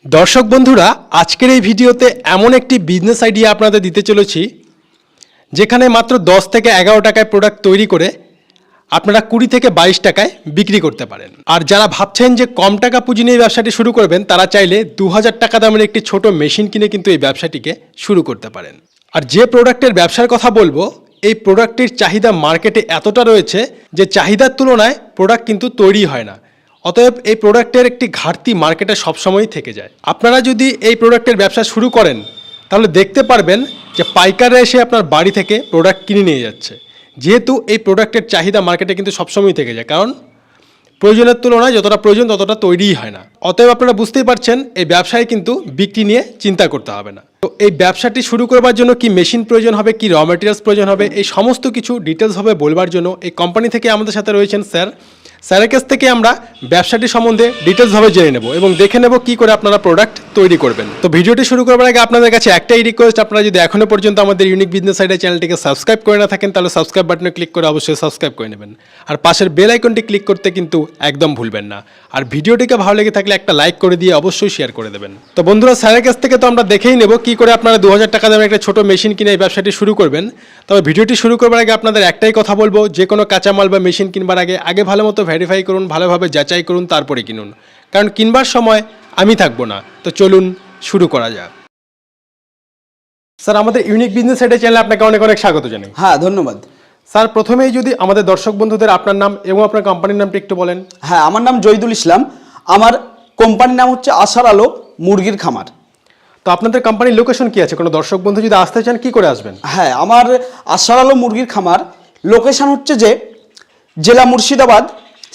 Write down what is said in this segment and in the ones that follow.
দর্শক বন্ধুরা, আজকের এই ভিডিওতে এমন একটি বিজনেস আইডিয়া আপনাদের দিতে চলেছি যেখানে মাত্র 10 থেকে 11 টাকায় প্রোডাক্ট তৈরি করে আপনারা 20 থেকে 22 টাকায় বিক্রি করতে পারেন। আর যারা ভাবছেন যে কম টাকা পুঁজি নিয়ে ব্যবসাটি শুরু করবেন, তারা চাইলে 2000 টাকা দামের একটি ছোট মেশিন কিনে কিন্তু এই ব্যবসাটিকে শুরু করতে পারেন। আর যে প্রোডাক্টের ব্যবসার কথা বলবো, এই প্রোডাক্টটির চাহিদা মার্কেটে এতটা রয়েছে যে চাহিদার তুলনায় প্রোডাক্ট কিন্তু তৈরি হয় না। অতএব এই প্রোডাক্টের একটি ঘাটতি মার্কেটে সবসময়ই থেকে যায়। আপনারা যদি এই প্রোডাক্টের ব্যবসা শুরু করেন, তাহলে দেখতে পারবেন যে পাইকাররা এসে আপনার বাড়ি থেকে প্রোডাক্ট কিনে নিয়ে যাচ্ছে। যেহেতু এই প্রোডাক্টের চাহিদা মার্কেটে কিন্তু সবসময়ই থেকে যায়, কারণ প্রয়োজনের তুলনায় যতটা প্রয়োজন ততটা তৈরিই হয় না। অতএব আপনারা বুঝতেই পারছেন এই ব্যবসায় কিন্তু বিক্রি নিয়ে চিন্তা করতে হবে না। তো এই ব্যবসাটি শুরু করবার জন্য কি মেশিন প্রয়োজন হবে, কি র মেটেরিয়ালস প্রয়োজন হবে, এই সমস্ত কিছু ডিটেলস হবে বলবার জন্য এই কোম্পানি থেকে আমাদের সাথে রয়েছেন স্যারের কাছ থেকে আমরা ব্যবসাটি সম্বন্ধে ডিটেলসভাবে জেনে নেব এবং দেখে নেব কি করে আপনারা প্রোডাক্ট তৈরি করবেন। তো ভিডিওটি শুরু করবার আগে আপনাদের কাছে একটাই রিকোয়েস্ট, আপনারা যদি এখনো পর্যন্ত আমাদের ইউনিক বিজনেস আইডিয়া চ্যানেলটিকে সাবস্ক্রাইব করে না থাকেন, তাহলে সাবস্ক্রাইব বাটনে ক্লিক করে অবশ্যই সাবস্ক্রাইব করে নেবেন। আর পাশের বেল আইকনটি ক্লিক করতে কিন্তু একদম ভুলবেন না। আর ভিডিওটিকে ভালো লেগে থাকলে একটা লাইক করে দিয়ে অবশ্যই শেয়ার করে দেবেন। তো বন্ধুরা, স্যারের কাছ থেকে তো আমরা দেখেই নেব কি করে আপনারা 2000 টাকা দামের একটা ছোট মেশিন কিনে এই ব্যবসাটি শুরু করবেন। তবে ভিডিওটি শুরু করবার আগে আপনাদের একটাই কথা বলবো, যে কোনো কাঁচামাল বা মেশিন কিনবার আগে ভালো মতো ভেরিফাই করুন, ভালোভাবে যাচাই করুন, তারপরে কিনুন। কারণ কিনবার সময় আমি থাকবো না। তো চলুন শুরু করা যাক। স্যার, আমাদের ইউনিক বিজনেস আইডিয়া চ্যানেলে আপনাকে অনেক অনেক স্বাগত জানাই। হ্যাঁ, ধন্যবাদ। স্যার, প্রথমেই যদি আমাদের দর্শক বন্ধুদের আপনার নাম এবং আপনার কোম্পানির নামটি একটু বলেন। হ্যাঁ, আমার নাম জহিদুল ইসলাম। আমার কোম্পানির নাম হচ্ছে আশার আলো মুরগির খামার। তো আপনাদের কোম্পানির লোকেশন কি আছে? কোনো দর্শক বন্ধু যদি আসতে চান কি করে আসবেন? হ্যাঁ, আমার আশার আলো মুরগির খামার লোকেশন হচ্ছে যে জেলা মুর্শিদাবাদ,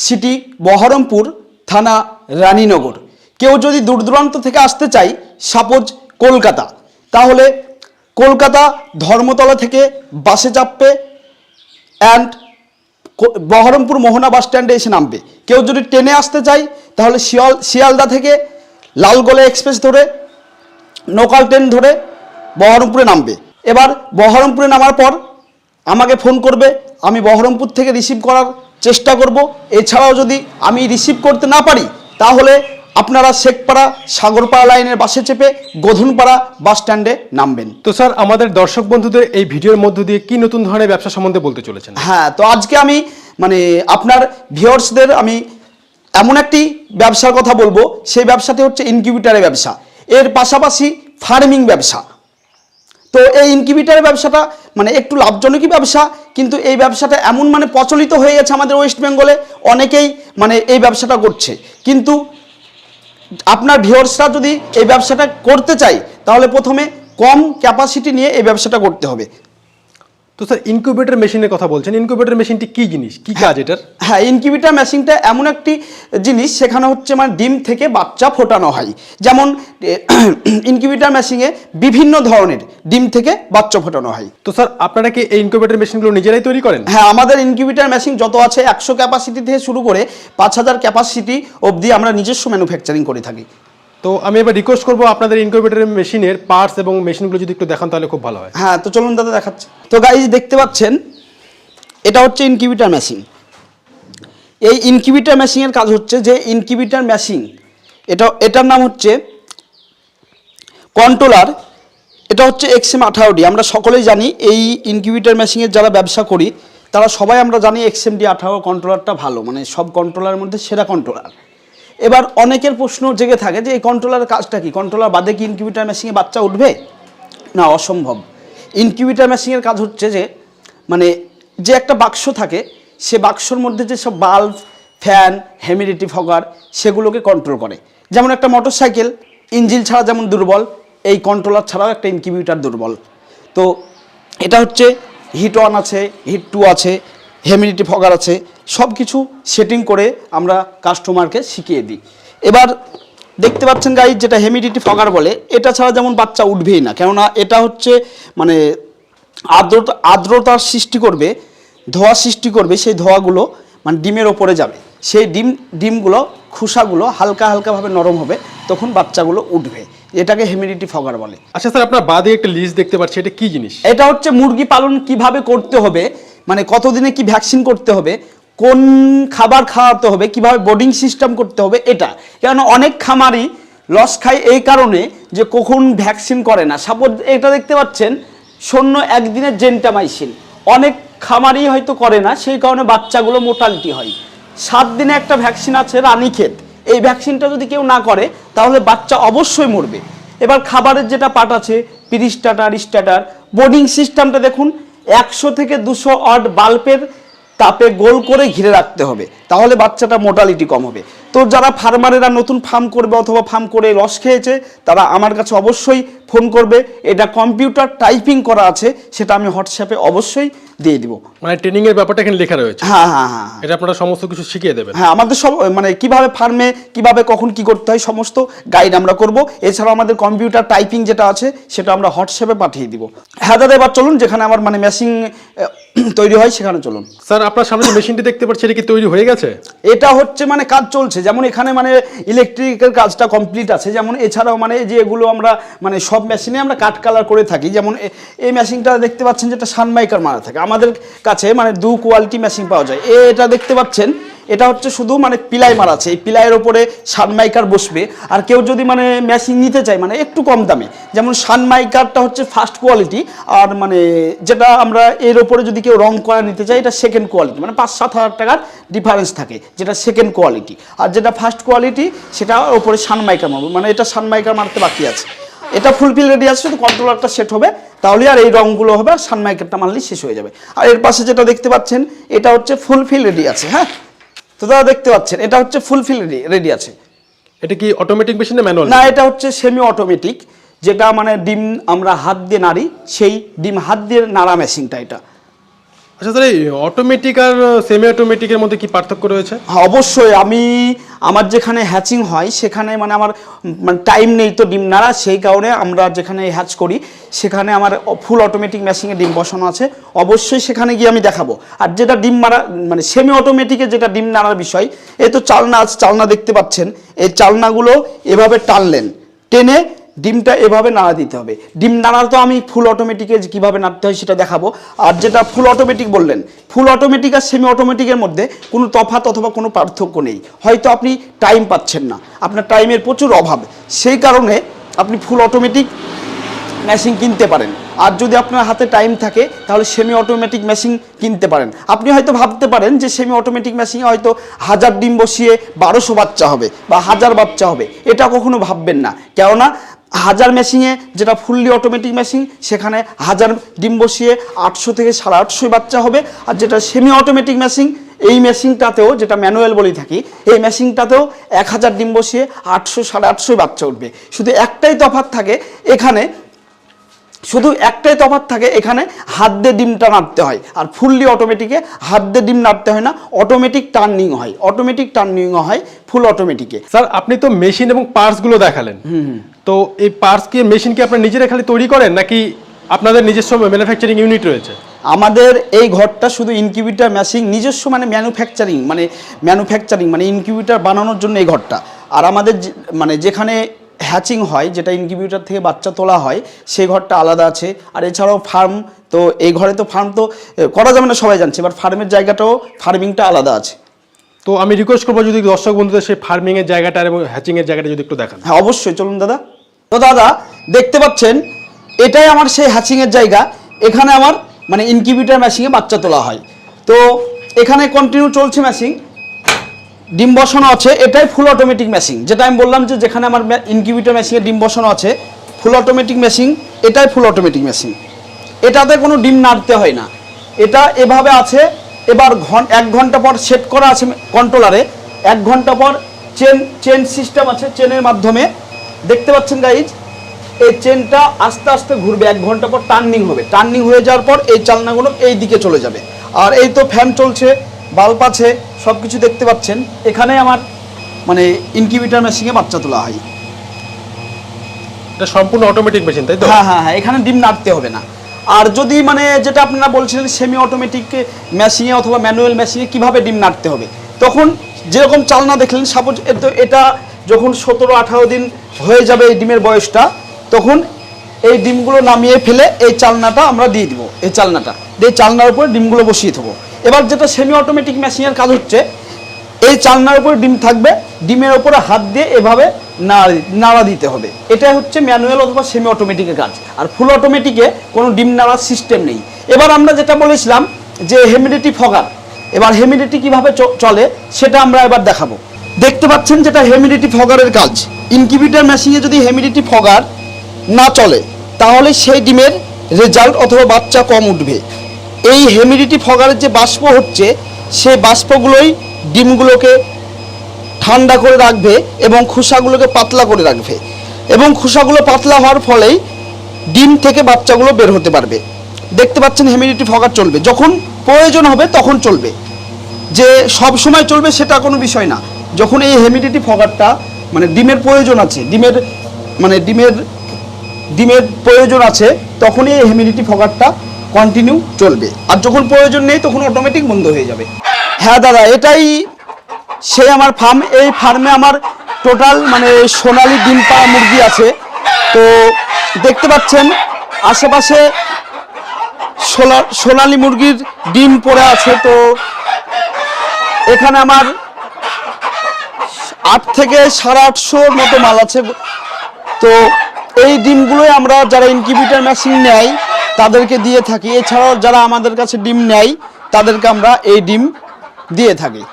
সিটি বহরমপুর, থানা রানীনগর। কেউ যদি দূর দূরান্ত থেকে আসতে চাই, সাপোজ কলকাতা, তাহলে কলকাতা ধর্মতলা থেকে বাসে চাপবে অ্যান্ড বহরমপুর মোহনা বাস স্ট্যান্ডে এসে নামবে। কেউ যদি ট্রেনে আসতে চাই, তাহলে শিয়ালদা থেকে লালগোলা এক্সপ্রেস ধরে লোকাল ট্রেন ধরে বহরমপুরে নামবে। এবার বহরমপুরে নামার পর আমাকে ফোন করবে, আমি বহরমপুর থেকে রিসিভ করার চেষ্টা করব। এছাড়াও যদি আমি রিসিভ করতে না পারি, তাহলে আপনারা শেখপাড়া সাগরপাড়া লাইনের বাসে চেপে গোধনপাড়া বাস স্ট্যান্ডে নামবেন। তো স্যার, আমাদের দর্শক বন্ধুদের এই ভিডিওর মধ্য দিয়ে কি নতুন ধরনের ব্যবসা সম্বন্ধে বলতে চলেছেন? হ্যাঁ, তো আজকে আমি আপনার ভিউয়ার্সদের আমি এমন একটি ব্যবসার কথা বলবো, সেই ব্যবসাটি হচ্ছে ইনকিউবেটরের ব্যবসা। এর পাশাপাশি ফার্মিং ব্যবসা। তো এই ইনকিউবেটরের ব্যবসাটা একটু লাভজনকই ব্যবসা, কিন্তু এই ব্যবসাটা এমন প্রচলিত হয়ে গেছে আমাদের ওয়েস্ট বেঙ্গলে, অনেকেই এই ব্যবসাটা করছে। কিন্তু আপনার ভিউয়ার্সরা যদি এই ব্যবসাটা করতে চাই, তাহলে প্রথমে কম ক্যাপাসিটি নিয়ে এই ব্যবসাটা করতে হবে। তো স্যার, ইনকিউবেটর মেশিনের কথা বলছেন, ইনকিউবেটর মেশিনটি কি জিনিস, কি কাজ এটার? হ্যাঁ, ইনকিউবেটর মেশিনটা এমন একটি জিনিস, সেখানে হচ্ছে ডিম থেকে বাচ্চা ফোটানো হয়। যেমন ইনকিউবেটর মেশিনে বিভিন্ন ধরনের ডিম থেকে বাচ্চা ফোটানো হয়। তো স্যার, আপনারা কি এই ইনকিউবেটর মেশিনগুলো নিজেরাই তৈরি করেন? হ্যাঁ, আমাদের ইনকিউবেটর মেশিন যত আছে 100 ক্যাপাসিটি থেকে শুরু করে 5000 ক্যাপাসিটি অবধি আমরা নিজস্ব ম্যানুফ্যাকচারিং করে থাকি। তো আমি এবার রিকোয়েস্ট করবো আপনাদের ইনকিউবেটর মেশিনের পার্টস এবং মেশিনগুলো যদি একটু দেখান তাহলে খুব ভালো হয়। হ্যাঁ, তো চলুন দাদা দেখাচ্ছি। তো গাইজ, দেখতে পাচ্ছেন এটা হচ্ছে ইনকিউবেটর মেশিন। এই ইনকিউবেটর মেশিনের কাজ হচ্ছে যে ইনকিউবেটর মেশিন, এটার নাম হচ্ছে কন্ট্রোলার। এটা হচ্ছে XM18D। আমরা সকলেই জানি এই ইনকিউবেটর মেশিনের যারা ব্যবসা করি তারা সবাই আমরা জানি XMD18 কন্ট্রোলারটা ভালো, সব কন্ট্রোলারের মধ্যে সেরা কন্ট্রোলার। এবার অনেকের প্রশ্ন জেগে থাকে যে এই কন্ট্রোলারের কাজটা কি, কন্ট্রোলার বাদে কি ইনকিউবেটর মেশিনে বাচ্চা উঠবে? না, অসম্ভব। ইনকিউবেটর মেশিনের কাজ হচ্ছে যে যে একটা বাক্স থাকে, সে বাক্সর মধ্যে যে সব বাল্ব, ফ্যান, হিউমিডিটি ফগার, সেগুলোকে কন্ট্রোল করে। যেমন একটা মোটরসাইকেল ইঞ্জিন ছাড়া যেমন দুর্বল, এই কন্ট্রোলার ছাড়াও একটা ইনকিউবেটর দুর্বল। তো এটা হচ্ছে হিট 1 আছে, হিট 2 আছে, হিউমিডিটি ফগার আছে, সব কিছু সেটিং করে আমরা কাস্টমারকে শিখিয়ে দিই। এবার দেখতে পাচ্ছেন গাইজ, যেটা হিউমিডিটি ফগার বলে, এটা ছাড়া যেমন বাচ্চা উঠবেই না, কেননা এটা হচ্ছে আর্দ্রতার সৃষ্টি করবে, ধোঁয়া সৃষ্টি করবে। সেই ধোঁয়াগুলো ডিমের ওপরে যাবে, সেই ডিমগুলো খোসাগুলো হালকা হালকাভাবে নরম হবে, তখন বাচ্চাগুলো উঠবে। এটাকে হিউমিডিটি ফগার বলে। আচ্ছা স্যার, আপনার বাদে একটা লিস্ট দেখতে পাচ্ছি, এটা কি জিনিস? এটা হচ্ছে মুরগি পালন কিভাবে করতে হবে, কতদিনে কি ভ্যাকসিন করতে হবে, কোন খাবার খাওয়াতে হবে, কিভাবে বোর্ডিং সিস্টেম করতে হবে। এটা কেন অনেক খামারি লস খায় এই কারণে যে কখন ভ্যাকসিন করে না। সাপোজ এটা দেখতে পাচ্ছেন শূন্য একদিনের জেন্টামাইসিন, অনেক খামারই হয়তো করে না, সেই কারণে বাচ্চাগুলো মোটালিটি হয়। 7 দিনে একটা ভ্যাকসিন আছে রানীক্ষেত, এই ভ্যাকসিনটা যদি কেউ না করে তাহলে বাচ্চা অবশ্যই মরবে। এবার খাবারের যেটা পার্ট আছে পিরিস্টাটার স্টার্টার, বোর্ডিং সিস্টেমটা দেখুন 100 থেকে 200 ওয়াট বাল্বের তাপে গোল করে ঘিরে রাখতে হবে, তাহলে বাচ্চাটা মোর্টালিটি কম হবে। তো যারা ফার্মারেরা নতুন ফার্ম করবে অথবা ফার্ম করে লস খেয়েছে তারা আমার কাছে অবশ্যই ফোন করবে। এটা কম্পিউটার টাইপিং করা আছে, সেটা আমি হোয়াটসঅ্যাপে অবশ্যই দিয়ে দিব। মানে ট্রেনিং এর ব্যাপারটা এখানে লেখা রয়েছে। হ্যাঁ হ্যাঁ হ্যাঁ, এটা আপনারা সমস্ত কিছু শিখিয়ে দেবেন। হ্যাঁ আমাদের সব মানে কিভাবে ফার্মে কিভাবে কখন কি করতে হয় সমস্ত গাইড আমরা করব। এছাড়াও আমাদের কম্পিউটার টাইপিং যেটা আছে সেটা আমরা হোয়াটসঅ্যাপে পাঠিয়ে দিব। হ্যাঁ দাদা, এবার চলুন যেখানে আমার মানে মেশিন তৈরি হয় সেখানে চলুন। স্যার আপনার সামনে যে মেশিনটি দেখতে পাচ্ছি এটা কি তৈরি হয়ে গেছে? এটা হচ্ছে মানে কাজ চলছে, যেমন এখানে মানে ইলেকট্রিকের কাজটা কমপ্লিট আছে, যেমন এছাড়াও মানে যে এগুলো আমরা মানে সব মেশিনে আমরা কাট কালার করে থাকি। যেমন এই মেশিনটা দেখতে পাচ্ছেন যেটা সানমাইকার মারা থাকে, আমাদের কাছে মানে 2 কোয়ালিটি মেশিন পাওয়া যায়। এটা দেখতে পাচ্ছেন এটা হচ্ছে শুধু মানে পিলাই মারা আছে, এই পিলাইয়ের ওপরে সানমাইকার বসবে। আর কেউ যদি মানে মেশিন নিতে চায় মানে একটু কম দামে, যেমন সানমাইকারটা হচ্ছে ফার্স্ট কোয়ালিটি, আর মানে যেটা আমরা এর ওপরে যদি কেউ রং করা নিতে চায় এটা সেকেন্ড কোয়ালিটি, মানে 5-7 হাজার টাকার ডিফারেন্স থাকে, যেটা সেকেন্ড কোয়ালিটি। আর যেটা ফার্স্ট কোয়ালিটি সেটা ওপরে সানমাইকার মারবে, মানে এটা সানমাইকার মারতে বাকি আছে। এটা ফুলফিল রেডি আছে, শুধু কন্ট্রোলারটা সেট হবে, তাহলে আর এই রঙগুলো হবে আর সানমাইকারটা মারলেই শেষ হয়ে যাবে। আর এর পাশে যেটা দেখতে পাচ্ছেন এটা হচ্ছে ফুলফিল রেডি আছে। হ্যাঁ তো দাদা দেখতে পাচ্ছেন এটা হচ্ছে ফুলফিল রেডি আছে। এটা কি অটোমেটিক মেশিন না ম্যানুয়াল? না, এটা হচ্ছে সেমি অটোমেটিক, যেটা মানে ডিম আমরা হাত দিয়ে নাড়ি, সেই ডিম হাত দিয়ে নাড়া মেশিনটা এটা। আচ্ছা স্যার, এই অটোমেটিক আর সেমি অটোমেটিকের মধ্যে কি পার্থক্য রয়েছে? হ্যাঁ অবশ্যই, আমার যেখানে হ্যাচিং হয় সেখানে মানে আমার মানে টাইম নেই তো ডিম নাড়া, সেই কারণে আমরা যেখানে হ্যাচ করি সেখানে আমার ফুল অটোমেটিক মেশিনে ডিম বসানো আছে, অবশ্যই সেখানে গিয়ে আমি দেখাবো। আর যেটা ডিম মারা মানে সেমি অটোমেটিকে যেটা ডিম নাড়ার বিষয়, এই তো চালনা আছে, চালনা দেখতে পাচ্ছেন, এই চালনাগুলো এভাবে টানলেন, টেনে ডিমটা এভাবে নাড়া দিতে হবে। ডিম নাড়া তো আমি ফুল অটোমেটিকে কীভাবে নাড়তে হয় সেটা দেখাবো। আর যেটা ফুল অটোমেটিক বললেন, ফুল অটোমেটিক আর সেমি অটোমেটিকের মধ্যে কোনো তফাৎ অথবা কোনো পার্থক্য নেই। হয়তো আপনি টাইম পাচ্ছেন না, আপনার টাইমের প্রচুর অভাব, সেই কারণে আপনি ফুল অটোমেটিক মেশিন কিনতে পারেন। আর যদি আপনার হাতে টাইম থাকে তাহলে সেমি অটোমেটিক মেশিন কিনতে পারেন। আপনি হয়তো ভাবতে পারেন যে সেমি অটোমেটিক মেশিনে হয়তো 1000 ডিম বসিয়ে 1200 বাচ্চা হবে বা 1000 বাচ্চা হবে, এটা কখনো ভাববেন না। কেননা 1000 মেশিনে যেটা ফুললি অটোমেটিক মেশিন সেখানে 1000 ডিম বসিয়ে 800 থেকে 850 বাচ্চা হবে। আর যেটা সেমি অটোমেটিক মেশিন, এই মেশিনটাতেও যেটা ম্যানুয়াল বলে থাকি, এই মেশিনটাতেও 1000 ডিম বসিয়ে 800 850 বাচ্চা উঠবে। শুধু একটাই তফাৎ থাকে এখানে, এখানে হাত দিয়ে ডিমটা নাড়তে হয়। আর ফুললি অটোমেটিকে হাত দিয়ে ডিম নাড়তে হয় না, অটোমেটিক টার্নিং হয় ফুল অটোমেটিকে। স্যার আপনি তো মেশিন এবং পার্টসগুলো দেখালেন, তো এই পার্টস কি মেশিন কি আপনারা নিজেরা খালি তৈরি করেন নাকি আপনাদের নিজস্ব ম্যানুফ্যাকচারিং ইউনিট রয়েছে? আমাদের এই ঘরটা শুধু ইনকিউবেটর মেশিন নিজস্ব মানে ম্যানুফ্যাকচারিং মানে ইনকিউবেটর বানানোর জন্য এই ঘরটা। আর আমাদের মানে যেখানে হ্যাচিং হয়, যেটা ইনকিউবেটর থেকে বাচ্চা তোলা হয়, সেই ঘরটা আলাদা আছে। আর এছাড়াও ফার্ম, তো এই ঘরে তো ফার্ম তো করা যাবে না সবাই জানছে, এবার ফার্মের জায়গাটাও ফার্মিংটা আলাদা আছে। তো আমি রিকোয়েস্ট করবো যদি দর্শক বন্ধুদের সেই ফার্মিং এর জায়গাটা এবং হ্যাচিং এর জায়গাটা যদি একটু দেখান। হ্যাঁ অবশ্যই, চলুন দাদা। তো দাদা দেখতে পাচ্ছেন এটাই আমার সেই হ্যাচিং এর জায়গা, এখানে আমার মানে ইনকিউবেটর মেশিনে বাচ্চা তোলা হয়। তো এখানে কন্টিনিউ চলছে মেশিন, ডিম বসানো আছে, এটাই ফুল অটোমেটিক মেশিন। যেটা আমি বললাম যে যেখানে আমার ইনকিউবেটর মেশিনে ডিম বসানো আছে ফুল অটোমেটিক মেশিন, এটাই ফুল অটোমেটিক মেশিন। এটাতে কোনো ডিম নাড়তে হয় না, এটা এভাবে আছে। এবার 1 ঘন্টা পর সেট করা আছে কন্ট্রোলারে, 1 ঘন্টা পর চেন সিস্টেম আছে, চেনের মাধ্যমে দেখতে পাচ্ছেন গাইজ, এই চেনটা আস্তে আস্তে ঘুরবে, 1 ঘন্টা পর টার্নিং হবে। টার্নিং হয়ে যাওয়ার পর এই চালনাগুলো এই দিকে চলে যাবে। আর এই তো ফ্যান চলছে, বাল্ব আছে, সব কিছু দেখতে পাচ্ছেন। এখানে আমার মানে ইনকিউবেটর মেশিনে বাচ্চা তোলা হয়। এটা সম্পূর্ণ অটোমেটিক মেশিন তাই তো? হ্যাঁ হ্যাঁ হ্যাঁ, এখানে ডিম নাড়তে হবে না। আর যদি মানে যেটা আপনারা বলছিলেন সেমি অটোমেটিক মেশিনে অথবা ম্যানুয়াল মেশিনে কিভাবে ডিম নাড়তে হবে, তখন যেরকম চালনা দেখলেন, সাপোজ এটা যখন 17-18 দিন হয়ে যাবে এই ডিমের বয়সটা, তখন এই ডিমগুলো নামিয়ে ফেলে এই চালনাটা আমরা দিয়ে দিব। এই চালনার উপরে ডিমগুলো বসিয়ে দেবো। এবার যেটা সেমি অটোমেটিক মেশিনের কাজ হচ্ছে, এই চালনার উপরে ডিম থাকবে, ডিমের উপরে হাত দিয়ে এভাবে নাড়া দিতে হবে। এটাই হচ্ছে ম্যানুয়াল অথবা সেমি অটোমেটিকের কাজ। আর ফুল অটোমেটিকে কোনো ডিম নাড়ার সিস্টেম নেই। এবার আমরা যেটা বলেছিলাম যে হিউমিডিটি ফগার, এবার হিউমিডিটি কিভাবে চলে সেটা আমরা এবার দেখাবো। দেখতে পাচ্ছেন যেটা হিউমিডিটি ফগারের কাজ। ইনকিউবেটর মেশিনে যদি হিউমিডিটি ফগার না চলে তাহলে সেই ডিমের রেজাল্ট অথবা বাচ্চা কম উঠবে। এই হিউমিডিটি ফগারের যে বাষ্প হচ্ছে সেই বাষ্পগুলোই ডিমগুলোকে ঠান্ডা করে রাখবে এবং খোসাগুলোকে পাতলা করে রাখবে, এবং খোসাগুলো পাতলা হওয়ার ফলেই ডিম থেকে বাচ্চাগুলো বের হতে পারবে। দেখতে পাচ্ছেন হিউমিডিটি ফগার চলবে, যখন প্রয়োজন হবে তখন চলবে, যে সব সময় চলবে সেটা কোনো বিষয় না। যখন এই হিউমিডিটি ফগারটা মানে ডিমের প্রয়োজন আছে, ডিমের প্রয়োজন আছে তখনই এই হিউমিডিটি ফগারটা কন্টিনিউ চলবে, আর যখন প্রয়োজন নেই তখন অটোমেটিক বন্ধ হয়ে যাবে। হ্যাঁ দাদা, এটাই সেই আমার ফার্ম। এই ফার্মে আমার টোটাল মানে সোনালী ডিম পাড়া মুরগি আছে। তো দেখতে পাচ্ছেন আশেপাশে সোনালী মুরগির ডিম পড়ে আছে। তো এখানে আমার 8 থেকে 850 মতো মাল আছে। তো এই ডিমগুলোই আমরা যারা ইনকিউবেটর মেশিন নেয় তাদেরকে দিয়ে থাকি। এছাড়াও যারা আমাদের কাছে ডিম নেয় তাদেরকে আমরা এই ডিম দিয়ে থাকি।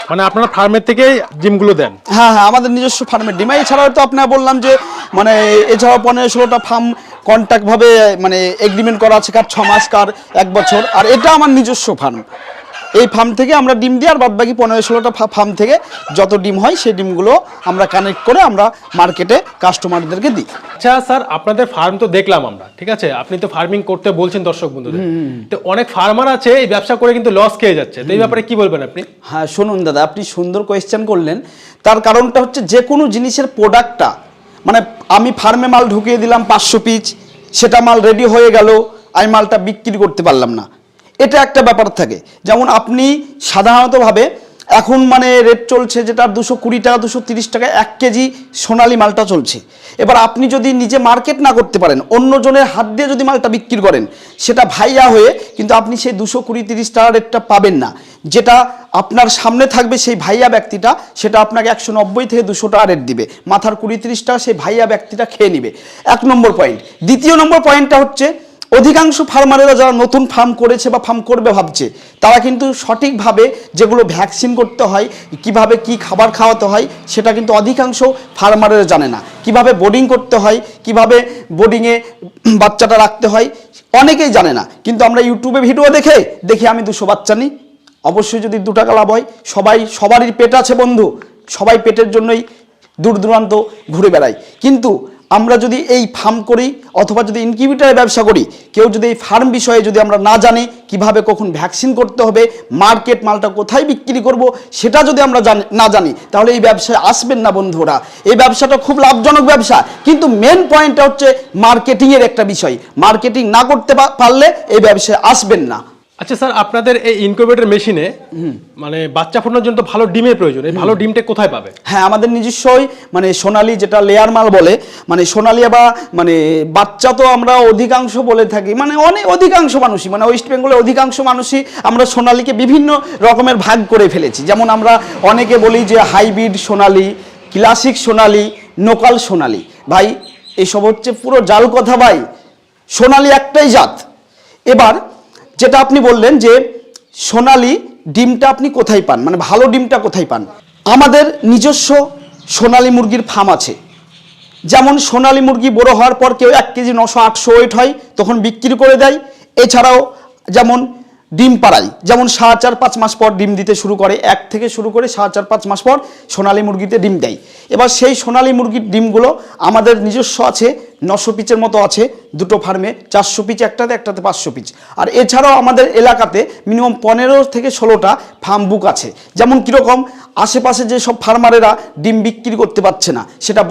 মানে আপনারা ফার্মের থেকে ডিমগুলো দেন? হ্যাঁ হ্যাঁ, আমাদের নিজস্ব ফার্মের ডিম। এছাড়াও তো আপনার বললাম যে মানে এছাড়াও 15-16টা ফার্ম কন্ট্যাক্টভাবে মানে এগ্রিমেন্ট করা আছে, কার 6 মাস, কার 1 বছর। আর এটা আমার নিজস্ব ফার্ম। এই ফার্ম থেকে আমরা ডিম দিই, আর বাদবাকি 15-16টা ফার্ম থেকে যত ডিম হয় সেই ডিমগুলো আমরা কানেক্ট করে আমরা মার্কেটে কাস্টমারদেরকে দিই। আচ্ছা স্যার, আপনাদের ফার্ম তো দেখলাম আমরা, ঠিক আছে, আপনি তো ফার্মিং করতে বলছেন দর্শক বন্ধুদের, তো অনেক ফার্মার আছে এই ব্যবসা করে কিন্তু লস খেয়ে যাচ্ছে, তো এই ব্যাপারে কি বলবেন আপনি? হ্যাঁ শুনুন দাদা, আপনি সুন্দর কোয়েশ্চেন করলেন। তার কারণটা হচ্ছে যে কোনো জিনিসের প্রোডাক্টটা মানে আমি ফার্মে মাল ঢুকিয়ে দিলাম 500 পিস, সেটা মাল রেডি হয়ে গেল, আমি মালটা বিক্রি করতে পারলাম না, এটা একটা ব্যাপার থাকে। যেমন আপনি সাধারণতভাবে এখন মানে রেট চলছে যেটা 220 টাকা 230 টাকা 1 কেজি সোনালী মালটা চলছে। এবার আপনি যদি নিজে মার্কেট না করতে পারেন, অন্য জনের হাত দিয়ে যদি মালটা বিক্রি করেন, সেটা ভাইয়া হয়ে কিন্তু আপনি সেই 220-30 টাকা রেটটা পাবেন না। যেটা আপনার সামনে থাকবে সেই ভাইয়া ব্যক্তিটা, সেটা আপনাকে 190 থেকে 200 টাকা রেট দিবে, মাথার 20-30 টাকা সেই ভাইয়া ব্যক্তিটা খেয়ে নিবে। 1 নম্বর পয়েন্ট। দ্বিতীয় নম্বর পয়েন্টটা হচ্ছে অধিকাংশ ফার্মারেরা যারা নতুন ফার্ম করেছে বা ফার্ম করবে ভাবছে, তারা কিন্তু সঠিকভাবে যেগুলো ভ্যাকসিন করতে হয়, কিভাবে কি খাবার খাওয়াতে হয়, সেটা কিন্তু অধিকাংশ ফার্মারেরা জানে না। কিভাবে বোর্ডিং করতে হয়, কিভাবে বোর্ডিংয়ে বাচ্চাটা রাখতে হয়, অনেকেই জানে না। কিন্তু আমরা ইউটিউবে ভিডিও দেখি আমি 200 বাচ্চা নিই, অবশ্যই যদি 2 টাকা লাভ হয়, সবারই পেট আছে বন্ধু, সবাই পেটের জন্যই দূর দূরান্ত ঘুরে বেড়ায়। কিন্তু আমরা যদি এই ফার্ম করি অথবা যদি ইনকিউবেটরে ব্যবসা করি, কেউ যদি এই ফার্ম বিষয়ে যদি আমরা না জানি, কিভাবে কখন ভ্যাকসিন করতে হবে, মার্কেট মালটা কোথায় বিক্রি করব, সেটা যদি আমরা না জানি, তাহলে এই ব্যবসায় আসবেন না বন্ধুরা। এই ব্যবসাটা খুব লাভজনক ব্যবসা, কিন্তু মেন পয়েন্টটা হচ্ছে মার্কেটিংয়ের একটা বিষয়। মার্কেটিং না করতে পারলে এই ব্যবসায় আসবেন না। আচ্ছা স্যার, আপনাদের এই ইনকিউবেটর মেশিনে মানে বাচ্চা ফোটানোর জন্য তো ভালো ডিমের প্রয়োজন, এই ভালো ডিমটা কোথায় পাবে? হ্যাঁ, আমাদের নিজস্বই মানে সোনালী, যেটা লেয়ার মাল বলে, মানে সোনালী বা মানে বাচ্চা তো আমরা অধিকাংশ বলে থাকি, মানে অধিকাংশ মানুষই মানে ওয়েস্ট বেঙ্গলের অধিকাংশ মানুষই আমরা সোনালীকে বিভিন্ন রকমের ভাগ করে ফেলেছি। যেমন আমরা অনেকে বলি যে হাইব্রিড সোনালী, ক্লাসিক সোনালী, নোকাল সোনালী। ভাই এসব হচ্ছে পুরো জাল কথা ভাই, সোনালী একটাই জাত। এবার যেটা আপনি বললেন যে সোনালী ডিমটা আপনি কোথায় পান, মানে ভালো ডিমটা কোথায় পান, আমাদের নিজস্ব সোনালী মুরগির ফার্ম আছে। যেমন সোনালী মুরগি বড় হওয়ার পর কেউ 1 কেজি 900-800 ওয়েট হয়, তখন বিক্রি করে দেয়। এছাড়াও যেমন ডিম পাড়াই, যেমন 4.5 মাস পর ডিম দিতে শুরু করে, 1 থেকে শুরু করে 4.5 মাস পর সোনালী মুরগিতে ডিম দেয়। এবার সেই সোনালী মুরগির ডিমগুলো আমাদের নিজস্ব আছে, 900 পিচের মতো আছে দুটো ফার্মে, 400 পিচ একটাতে 500 পিচ। আর এছাড়াও আমাদের এলাকাতে মিনিমাম 15 থেকে 16টা ফার্ম বুক আছে। যেমন কীরকম, আশেপাশে যে সব ফার্মারেরা ডিম বিক্রি করতে পারছে না, সেটা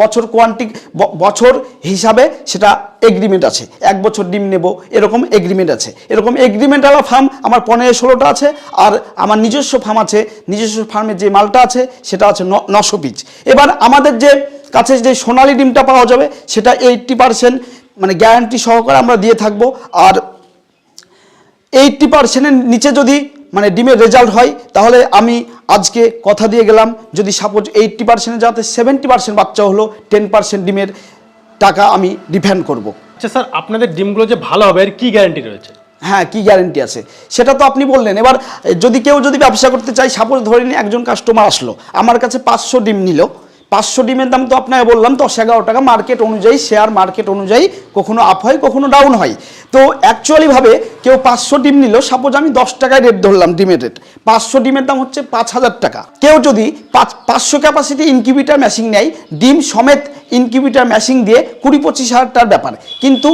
বছর হিসাবে সেটা এগ্রিমেন্ট আছে, 1 বছর ডিম নেব এরকম এগ্রিমেন্ট আছে। এরকম এগ্রিমেন্টওয়ালা ফার্ম আমার 15-16টা আছে। আর আমার নিজস্ব ফার্ম আছে, নিজস্ব ফার্মে যে মালটা আছে সেটা আছে 900 পিচ। এবার আমাদের যে কাছে যে সোনালী ডিমটা পাওয়া যাবে সেটা 80% মানে গ্যারান্টি সহকারে আমরা দিয়ে থাকবো। আর 80%-এর নিচে যদি মানে ডিমের রেজাল্ট হয়, তাহলে আমি আজকে কথা দিয়ে গেলাম, যদি সাপোজ 80% যাতে 70% বাচ্চা হলো, 10% ডিমের টাকা আমি রিফান্ড করব। আচ্ছা স্যার, আপনাদের ডিমগুলো যে ভালো হবে এর কি গ্যারান্টি রয়েছে? হ্যাঁ, কি গ্যারেন্টি আছে সেটা তো আপনি বললেন। এবার যদি কেউ যদি ব্যবসা করতে চায়, সাপোজ ধরে নিন একজন কাস্টমার আসলো আমার কাছে 500 ডিম নিল, 500 ডিমের দাম তো আপনাকে বললাম 10-11 টাকা, মার্কেট অনুযায়ী, শেয়ার মার্কেট অনুযায়ী কখনো আপ হয় কখনো ডাউন হয়। তো অ্যাকচুয়ালিভাবে কেউ 500 ডিম নিল, সাপোজ আমি 10 টাকায় রেট ধরলাম ডিমের রেট, 500 ডিমের দাম হচ্ছে 5000 টাকা। কেউ যদি 500 ক্যাপাসিটি ইনকিউবেটর মেশিন নেয়, ডিম সমেত ইনকিউবেটর মেশিন দিয়ে 20-25 হাজার টাকার ব্যাপার, কিন্তু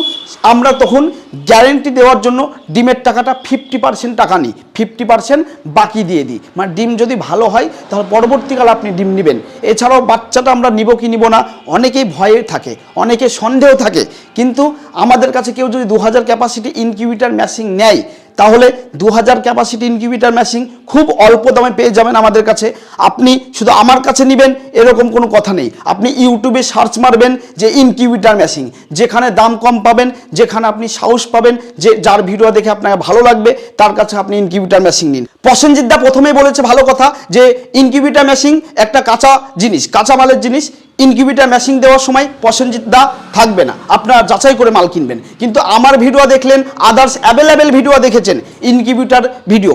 আমরা তখন গ্যারেন্টি দেওয়ার জন্য ডিমের টাকাটা 50% টাকা নিই, 50% বাকি দিয়ে দিই। মানে ডিম যদি ভালো হয় তাহলে পরবর্তীকালে আপনি ডিম নেবেন। এছাড়াও বাচ্চাটা আমরা নিব কি নিব না অনেকেই ভয়ে থাকে, অনেকে সন্দেহ থাকে, কিন্তু আমাদের কাছে কেউ যদি 2000 ক্যাপাসিটি ইনকিউবেটর মেশিন নেয়, তাহলে 2000 ক্যাপাসিটি ইনকিউবেটর মেশিন খুব অল্প দামে পেয়ে যাবেন আমাদের কাছে। আপনি শুধু আমার কাছে নেবেন এরকম কোনো কথা নেই, আপনি ইউটিউবে সার্চ মারবেন যে ইনকিউবেটর মেশিন, যেখানে দাম কম পাবেন, যেখানে আপনি সাহস পাবেন, যে যার ভিডিও দেখে আপনাকে ভালো লাগবে তার কাছে আপনি ইনকিউবেটর মেশিন নিন। প্রসেনজিৎ দা প্রথমেই বলেছে ভালো কথা, যে ইনকিউবেটর মেশিন একটা কাঁচা জিনিস, কাঁচা মালের জিনিস, ইনকিউবেটর মেশিন দেওয়ার সময় প্রসেনজিৎ দা থাকবে না, আপনারা যাচাই করে মাল কিনবেন। কিন্তু আমার ভিডিও দেখলেন, আদার্স অ্যাভেলেবেল ভিডিও দেখেছেন ইনকিউবেটর ভিডিও,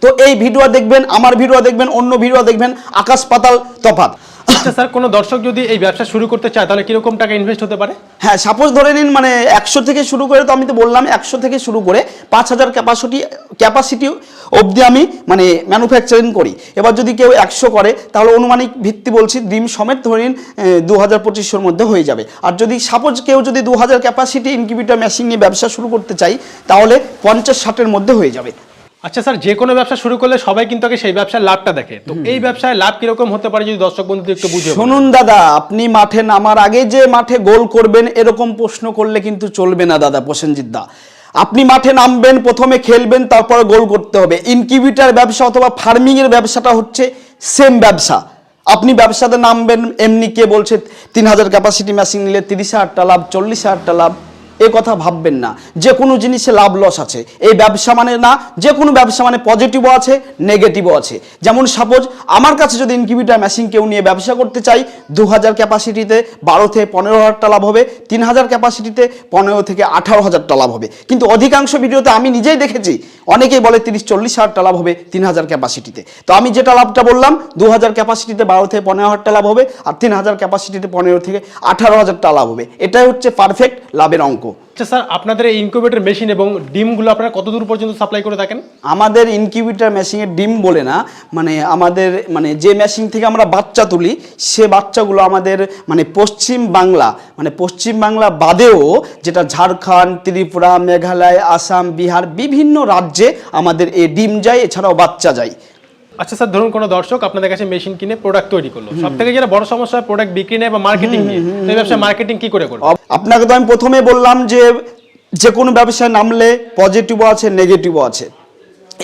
তো এই ভিডিও দেখবেন, আমার ভিডিও দেখবেন, অন্য ভিডিও দেখবেন, আকাশ পাতাল তফাৎ। আচ্ছা স্যার, কোনো দর্শক যদি এই ব্যবসা শুরু করতে চায় তাহলে কিরকম টাকা ইনভেস্ট হতে পারে? হ্যাঁ, সাপোজ ধরে নিন মানে 100 থেকে শুরু করে, তো আমি তো বললাম 100 থেকে শুরু করে 5000 ক্যাপাসিটি অবধি আমি মানে ম্যানুফ্যাকচারিং করি। এবার যদি কেউ 100 করে তাহলে অনুমানিক ভিত্তি বলছি, ডিম সমেত ধরে নিন 2000-2500-র মধ্যে হয়ে যাবে। আর যদি সাপোজ কেউ যদি 2000 ক্যাপাসিটি ইনকিউবেটর মেশিন নিয়ে ব্যবসা শুরু করতে চাই, তাহলে 50-60-এর মধ্যে হয়ে যাবে। আচ্ছা স্যার, যে কোনো ব্যবসা শুরু করলে সবাই কিন্তু আগে সেই ব্যবসার লাভটা দেখে, তো এই ব্যবসায় লাভ কিরকম হতে পারে যদি দর্শক বন্ধু একটু বুঝে বলেন। শুনুন দাদা, আপনি মাঠে নামার আগে যে মাঠে গোল করবেন এরকম প্রশ্ন করলে কিন্তু চলবে না দাদা প্রসেনজিৎ দা। আপনি মাঠে নামবেন, প্রথমে খেলবেন, তারপরে গোল করতে হবে। ইনকিউবেটর ব্যবসা অথবা ফার্মিং এর ব্যবসাটা হচ্ছে সেম ব্যবসা। আপনি ব্যবসাতে নামবেন, এমনি কে বলছে 3000 ক্যাপাসিটি মেশিন নিলে 30,000 লাভ, 40,000 লাভ, এ কথা ভাববেন না। যে কোনো জিনিসে লাভ লস আছে, এই ব্যবসা মানে না, যে কোনো ব্যবসা মানে পজিটিভও আছে নেগেটিভও আছে। যেমন সাপোজ আমার কাছে যদি ইনকিউবেটর মেশিন কেউ নিয়ে ব্যবসা করতে চাই, 2000 ক্যাপাসিটিতে 12 থেকে 15,000 লাভ হবে, 3000 ক্যাপাসিটিতে 15 থেকে 18,000 লাভ হবে। কিন্তু অধিকাংশ ভিডিওতে আমি নিজেই দেখেছি অনেকেই বলে 30-40,000 লাভ হবে 3000 ক্যাপাসিটিতে। তো আমি যেটা লাভটা বললাম, 2000 ক্যাপাসিটিতে 12 থেকে 15,000 লাভ হবে, আর 3000 ক্যাপাসিটিতে 15 থেকে 18,000 লাভ হবে। এটাই হচ্ছে পারফেক্ট লাভের অঙ্ক। আচ্ছা স্যার, আপনাদের এই ইনকিউবেটর মেশিন এবং ডিমগুলো আপনারা কত দূর পর্যন্ত সাপ্লাই করে থাকেন? আমাদের ইনকিউবেটর মেশিনের ডিম বলে না, মানে আমাদের মানে যে মেশিন থেকে আমরা বাচ্চা তুলি সে বাচ্চাগুলো আমাদের মানে পশ্চিম বাংলা বাদেও, যেটা ঝাড়খণ্ড, ত্রিপুরা, মেঘালয়, আসাম, বিহার, বিভিন্ন রাজ্যে আমাদের এই ডিম যায়, এছাড়াও বাচ্চা যায়। আচ্ছা স্যার, ধরুন কোনো দর্শক আপনাদের কাছে মেশিন কিনে প্রোডাক্ট তৈরি করলো, সব থেকে যেটা বড় সমস্যা হয় প্রোডাক্ট বিক্রি নেই বা মার্কেটিং নিয়ে, তো এই ব্যবসা মার্কেটিং কি করে করবে? আপনাকে তো আমি প্রথমে বললাম যে কোনো ব্যবসায় নামলে পজিটিভও আছে নেগেটিভও আছে।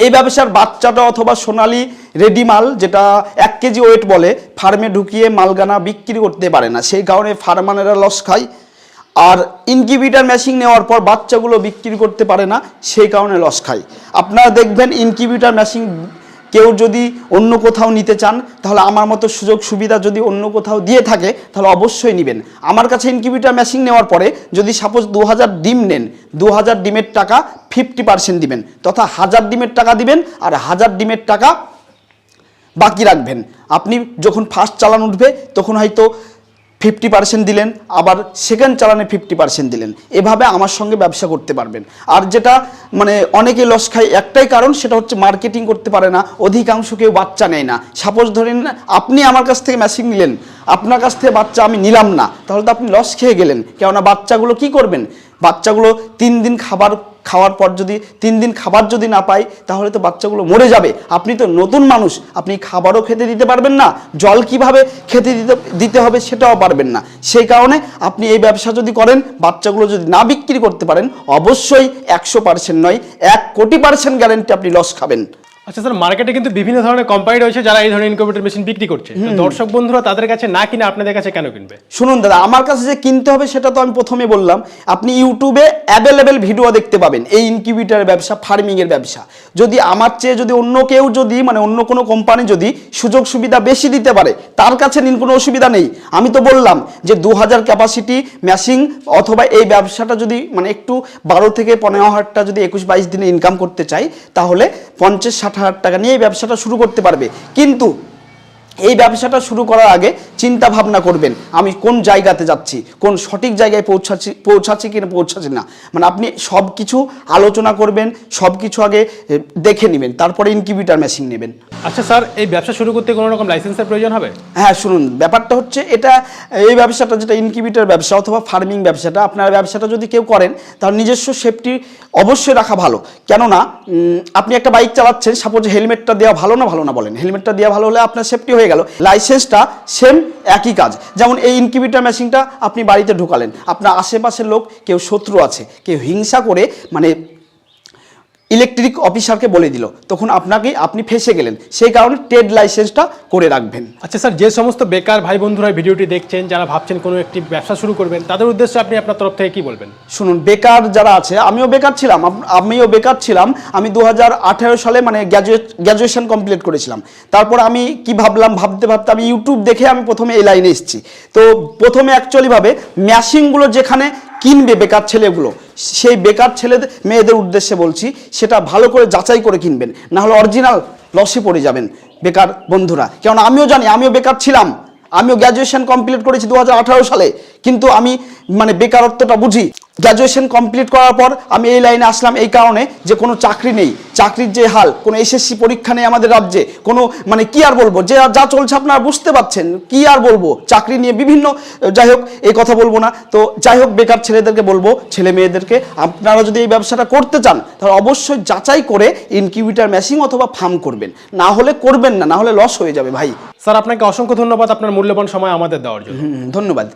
এই ব্যবসার বাচ্চাটা অথবা সোনালি রেডি মাল, যেটা 1 কেজি ওয়েট বলে, ফার্মে ঢুকিয়ে মালগানা বিক্রি করতে পারে না, সেই কারণে ফার্মারেরা লস খায়। আর ইনকিউবেটর মেশিন নেওয়ার পর বাচ্চাগুলো বিক্রি করতে পারে না, সেই কারণে লস খায়। আপনারা দেখবেন ইনকিউবেটর মেশিন কেউ যদি অন্য কোথাও নিতে চান, তাহলে আমার মতো সুযোগ সুবিধা যদি অন্য কোথাও দিয়ে থাকে তাহলে অবশ্যই নেবেন। আমার কাছে ইনকিউবেটর মেশিন নেওয়ার পরে যদি সাপোজ 2000 ডিম নেন, 2000 ডিমের টাকা 50% দিবেন, তথা 1000 ডিমের টাকা দিবেন, আর 1000 ডিমের টাকা বাকি রাখবেন। আপনি যখন ফার্স্ট চালান উঠবে তখন হয়তো 50% দিলেন, আবার সেকেন্ড চালানে 50% দিলেন, এভাবে আমার সঙ্গে ব্যবসা করতে পারবেন। আর যেটা মানে অনেকে লস খায় একটাই কারণ, সেটা হচ্ছে মার্কেটিং করতে পারে না, অধিকাংশ কেউ বাচ্চা নেয় না। সাপোজ ধরেন আপনি আমার কাছ থেকে মেশিন নিলেন, আপনার কাছ থেকে বাচ্চা আমি নিলাম না, তাহলে তো আপনি লস খেয়ে গেলেন। কেননা বাচ্চাগুলো কি করবেন, বাচ্চাগুলো 3 দিন খাওয়ার পর যদি 3 দিন খাবার যদি না পায় তাহলে তো বাচ্চাগুলো মরে যাবে। আপনি তো নতুন মানুষ, আপনি খাবারও খেতে দিতে পারবেন না, জল কিভাবে খেতে দিতে হবে সেটাও পারবেন না। সেই কারণে আপনি এই ব্যবসা যদি করেন, বাচ্চাগুলো যদি না বিক্রি করতে পারেন, অবশ্যই 100% নয় 1,00,00,000% গ্যারেন্টি আপনি লস খাবেন। আচ্ছা স্যার, মার্কেটে কিন্তু বিভিন্ন ধরনের কোম্পানি রয়েছে যারা এই ধরনের ইনকিউবেটর মেশিন বিক্রি করছে। তো দর্শক বন্ধুরা তাদের কাছে না কিনে আপনাদের কাছে কেন কিনবে? শুনুন দাদা, আমার কাছে যে কিনতে হবে সেটা তো আমি প্রথমে বললাম। আপনি ইউটিউবে অ্যাভেলেবেল ভিডিও দেখতে পাবেন এই ইনকিউবেটরের ব্যবসা, ফার্মিংয়ের ব্যবসা। যদি আমার চেয়ে যদি অন্য কেউ যদি মানে অন্য কোনো কোম্পানি যদি সুযোগ সুবিধা বেশি দিতে পারে, তার কাছে নিন, কোনো অসুবিধা নেই। আমি তো বললাম যে 2000 ক্যাপাসিটি মেশিন অথবা এই ব্যবসাটা যদি মানে একটু 12 থেকে 15,000 যদি 21-22 দিনে ইনকাম করতে চাই, তাহলে 50-60 হাজার টাকা নিয়ে এই ব্যবসাটা শুরু করতে পারবে। কিন্তু এই ব্যবসাটা শুরু করার আগে চিন্তা ভাবনা করবেন আমি কোন জায়গাতে যাচ্ছি, কোন সঠিক জায়গায় পৌঁছাচ্ছি কিনা পৌঁছাচ্ছি না। মানে আপনি সব কিছু আলোচনা করবেন, সব কিছু আগে দেখে নেবেন, তারপরে ইনকিউবেটর মেশিন নেবেন। আচ্ছা স্যার, এই ব্যবসা শুরু করতে কোনো রকম লাইসেন্সের প্রয়োজন হবে? হ্যাঁ শুনুন, ব্যাপারটা হচ্ছে এটা, এই ব্যবসাটা যেটা ইনকিউবেটর ব্যবসা অথবা ফার্মিং ব্যবসাটা, আপনার ব্যবসাটা যদি কেউ করেন তার নিজস্ব সেফটি অবশ্যই রাখা ভালো। কেননা আপনি একটা বাইক চালাচ্ছেন, সাপোজ হেলমেটটা দেওয়া ভালো না বলেন, হেলমেটটা দেওয়া ভালো হলে আপনার সেফটি হয়ে গেল। লাইসেন্সটা সেম একই কাজ। যেমন এই ইনকিউবেটর মেশিনটা আপনি বাড়িতে ঢোকালেন, আপনার আশেপাশের লোক কেউ শত্রু আছে, কেউ হিংসা করে মানে ইলেকট্রিক অফিসারকে বলে দিল, তখন আপনি ফেসে গেলেন। সেই কারণে ট্রেড লাইসেন্সটা করে রাখবেন। আচ্ছা স্যার, যে সমস্ত বেকার ভাই বন্ধুরা ভিডিওটি দেখছেন, যারা ভাবছেন কোনো একটি ব্যবসা শুরু করবেন, তাদের উদ্দেশ্যে আপনি আপনার তরফ থেকে কি বলবেন? শুনুন, বেকার যারা আছে, আমিও বেকার ছিলাম। আমি 2018 সালে মানে গ্র্যাজুয়েশন কমপ্লিট করেছিলাম। তারপর আমি কি ভাবতে আমি ইউটিউব দেখে আমি প্রথমে এই লাইনে এসেছি। তো প্রথমে অ্যাকচুয়ালিভাবে মেশিনগুলো যেখানে কিনবে বেকার ছেলেগুলো, সেই বেকার মেয়েদের উদ্দেশ্যে বলছি, সেটা ভালো করে যাচাই করে কিনবেন, না হলে অরিজিনাল লসে পড়ে যাবেন বেকার বন্ধুরা। কারণ আমিও জানি, আমিও বেকার ছিলাম, আমিও গ্র্যাজুয়েশন কমপ্লিট করেছি 2018 সালে, কিন্তু আমি মানে বেকারত্বটা বুঝি। গ্র্যাজুয়েশন কমপ্লিট করার পর আমি এই লাইনে আসলাম এই কারণে যে কোনো চাকরি নেই, চাকরির যে হাল, কোনো এসএসসি পরীক্ষা নেই আমাদের রাজ্যে, কোনো মানে কি আর বলবো, যে যা চলছে আপনারা বুঝতে পারছেন, কি আর বলবো, চাকরি নিয়ে বিভিন্ন, যাই হোক এই কথা বলবো না। তো যাই হোক, বেকার ছেলেদেরকে বলবো, ছেলে মেয়েদেরকে, আপনারা যদি এই ব্যবসাটা করতে চান তাহলে অবশ্যই যাচাই করে ইনকিউবেটর মেশিন অথবা ফার্ম করবেন, না হলে করবেন না, না হলে লস হয়ে যাবে ভাই। স্যার, আপনাকে অসংখ্য ধন্যবাদ আপনার মূল্যবান সময় আমাদের দেওয়ার জন্য। ধন্যবাদ।